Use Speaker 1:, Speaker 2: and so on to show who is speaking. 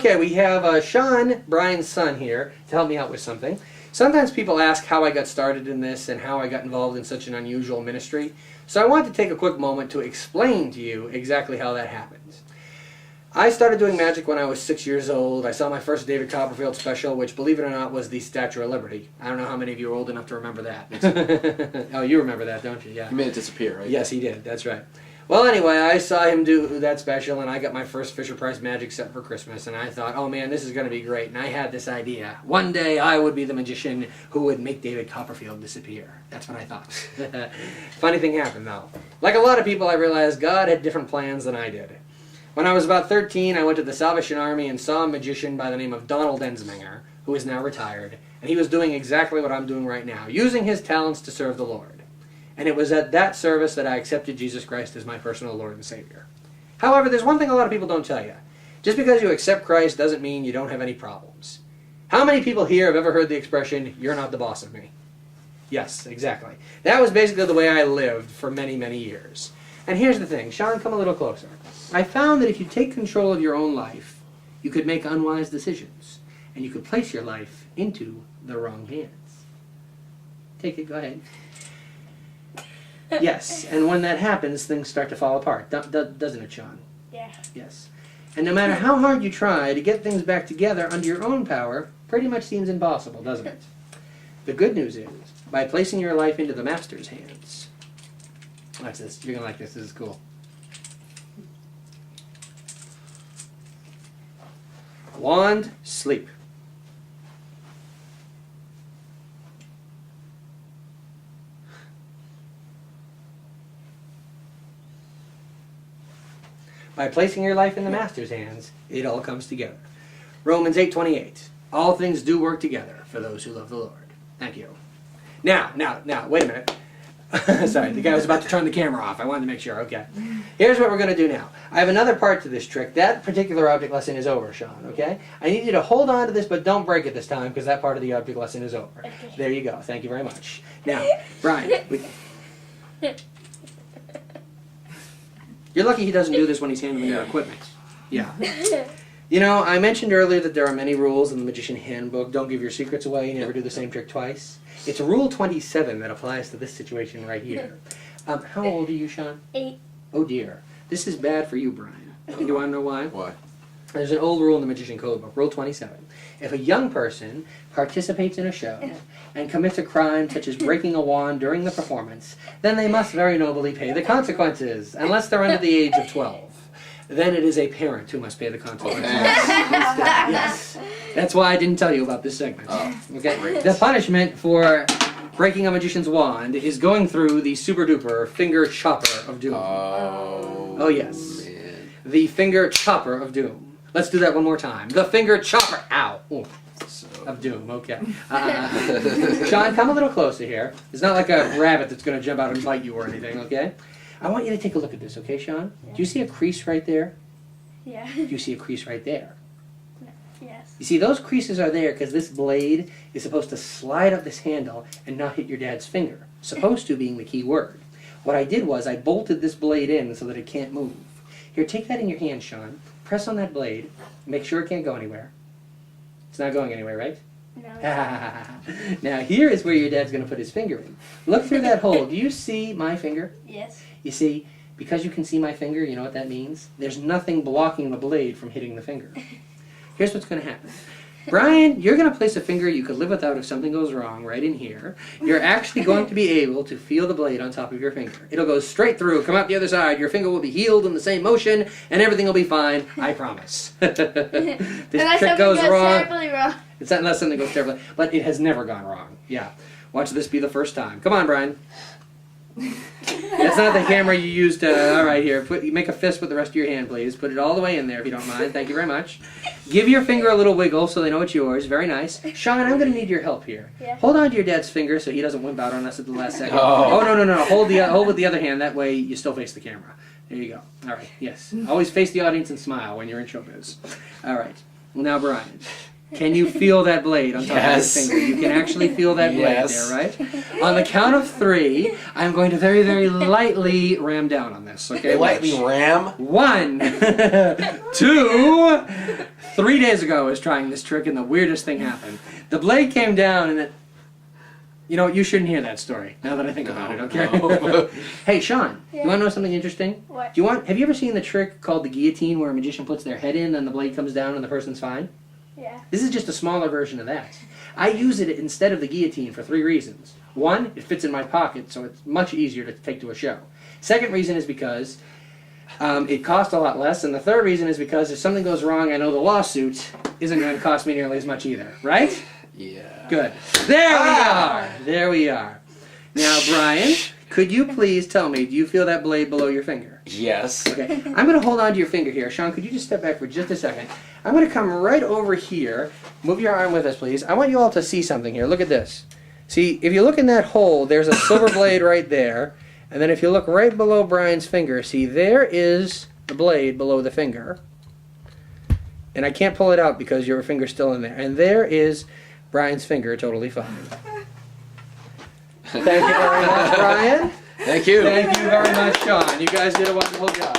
Speaker 1: Okay, we have Sean, Brian's son, here to help me out with something. Sometimes people ask how I got started in this and how I got involved in such an unusual ministry. So I want to take a quick moment to explain to you exactly how that happened. I started doing magic when I was 6 years old. I saw my first David Copperfield special, which, believe it or not, was the Statue of Liberty. I don't know how many of you are old enough to remember that. Oh, you remember that, don't you? Yeah.
Speaker 2: He made it disappear, right?
Speaker 1: Yes, he did. That's right. Well, anyway, I saw him do that special, and I got my first Fisher-Price magic set for Christmas, and I thought, oh man, this is going to be great. And I had this idea. One day I would be the magician who would make David Copperfield disappear. That's what I thought. Funny thing happened, though. Like a lot of people, I realized God had different plans than I did. When I was about 13, I went to the Salvation Army and saw a magician by the name of Donald Ensminger, who is now retired, and he was doing exactly what I'm doing right now, using his talents to serve the Lord. And it was at that service that I accepted Jesus Christ as my personal Lord and Savior. However, there's one thing a lot of people don't tell you. Just because you accept Christ doesn't mean you don't have any problems. How many people here have ever heard the expression, "You're not the boss of me"? Yes, exactly. That was basically the way I lived for many, many years. And here's the thing. Sean, come a little closer. I found that if you take control of your own life, you could make unwise decisions, and you could place your life into the wrong hands. Take it, go ahead. Yes, and when that happens, things start to fall apart, doesn't it, Sean?
Speaker 3: Yeah.
Speaker 1: Yes. And no matter how hard you try to get things back together under your own power, pretty much seems impossible, doesn't it? The good news is, by placing your life into the Master's hands... Watch this. You're going to like this. This is cool. Wand, sleep. By placing your life in the Master's hands, it all comes together. Romans 8:28. All things do work together for those who love the Lord. Thank you. Now, wait a minute. Sorry, the guy was about to turn the camera off. I wanted to make sure. Okay. Here's what we're going to do now. I have another part to this trick. That particular object lesson is over, Sean, okay? I need you to hold on to this, but don't break it this time, because that part of the object lesson is over.
Speaker 3: Okay.
Speaker 1: There you go. Thank you very much. Now, Brian. You're lucky he doesn't do this when he's handling your equipment. Yeah. You know, I mentioned earlier that there are many rules in the Magician Handbook. Don't give your secrets away. You never do the same trick twice. It's Rule 27 that applies to this situation right here. How old are you, Sean?
Speaker 3: 8.
Speaker 1: Oh, dear. This is bad for you, Brian. Do you want to know why?
Speaker 2: Why?
Speaker 1: There's an old rule in the Magician Code Book, Rule 27. If a young person participates in a show and commits a crime such as breaking a wand during the performance, then they must very nobly pay the consequences, unless they're under the age of 12. Then it is a parent who must pay the consequences. Yes. That's why I didn't tell you about this segment. Okay. The punishment for breaking a magician's wand is going through the super duper finger chopper of doom. Oh yes.
Speaker 2: Man.
Speaker 1: The finger chopper of doom. Let's do that one more time. The finger chopper. Ow. Ooh. Of doom. Okay. Sean, come a little closer here. It's not like a rabbit that's going to jump out and bite you or anything. Okay. I want you to take a look at this, okay, Sean?
Speaker 3: Yeah.
Speaker 1: Do you see a crease right there?
Speaker 3: Yeah.
Speaker 1: Do you see a crease right there?
Speaker 3: Yes.
Speaker 1: You see, those creases are there because this blade is supposed to slide up this handle and not hit your dad's finger. Supposed to being the key word. What I did was I bolted this blade in so that it can't move. Here, take that in your hand, Sean. Press on that blade. Make sure it can't go anywhere. It's not going anywhere, right?
Speaker 3: No.
Speaker 1: Now, here is where your dad's going to put his finger in. Look through that hole. Do you see my finger?
Speaker 3: Yes.
Speaker 1: You see, because you can see my finger, you know what that means? There's nothing blocking the blade from hitting the finger. Here's what's going to happen. Brian, you're going to place a finger you could live without if something goes wrong right in here. You're actually going to be able to feel the blade on top of your finger. It'll go straight through, come out the other side. Your finger will be healed in the same motion, and everything will be fine. I promise. This
Speaker 3: Unless
Speaker 1: trick goes wrong.
Speaker 3: terribly wrong.
Speaker 1: It's not unless something goes terribly, but it has never gone wrong. Yeah. Watch this be the first time. Come on, Brian. That's not the camera you used to... All right, here. Make a fist with the rest of your hand, please. Put it all the way in there, if you don't mind. Thank you very much. Give your finger a little wiggle so they know it's yours. Very nice. Sean, I'm going to need your help here.
Speaker 3: Yeah.
Speaker 1: Hold on to your dad's finger so he doesn't wimp out on us at the last second.
Speaker 2: Oh.
Speaker 1: No. Hold with the other hand. That way you still face the camera. There you go. All right, yes. Always face the audience and smile when you're in showbiz. All right. Well, now, Brian. Can you feel that blade on top
Speaker 2: Yes.
Speaker 1: of your finger? You can actually feel that
Speaker 2: Yes.
Speaker 1: blade there, right? On the count of 3, I'm going to very, very lightly ram down on this. Okay,
Speaker 2: Lightly
Speaker 1: watch.
Speaker 2: ram.
Speaker 1: 1, 2, 3 days ago I was trying this trick and the weirdest thing happened. The blade came down and it... You know, you shouldn't hear that story, now that I think about it, okay?
Speaker 2: No.
Speaker 1: Hey, Sean,
Speaker 3: Yeah.
Speaker 1: you want to know something interesting?
Speaker 3: What?
Speaker 1: Have you ever seen the trick called the guillotine where a magician puts their head in and the blade comes down and the person's fine?
Speaker 3: Yeah.
Speaker 1: This is just a smaller version of that. I use it instead of the guillotine for 3 reasons. 1, it fits in my pocket, so it's much easier to take to a show. Second reason is because it costs a lot less, and the third reason is because if something goes wrong, I know the lawsuit isn't going to cost me nearly as much either, right?
Speaker 2: Yeah.
Speaker 1: Good. There we are. There we are. Now, Brian, could you please tell me, do you feel that blade below your finger?
Speaker 2: Yes.
Speaker 1: Okay. I'm going to hold on to your finger here. Sean, could you just step back for just a second? I'm going to come right over here. Move your arm with us, please. I want you all to see something here. Look at this. See, if you look in that hole, there's a silver blade right there. And then if you look right below Brian's finger, see, there is the blade below the finger. And I can't pull it out because your finger's still in there. And there is Brian's finger, totally fine. Thank you very much, Brian.
Speaker 2: Thank you.
Speaker 1: Thank you very much, Sean. You guys did a wonderful job.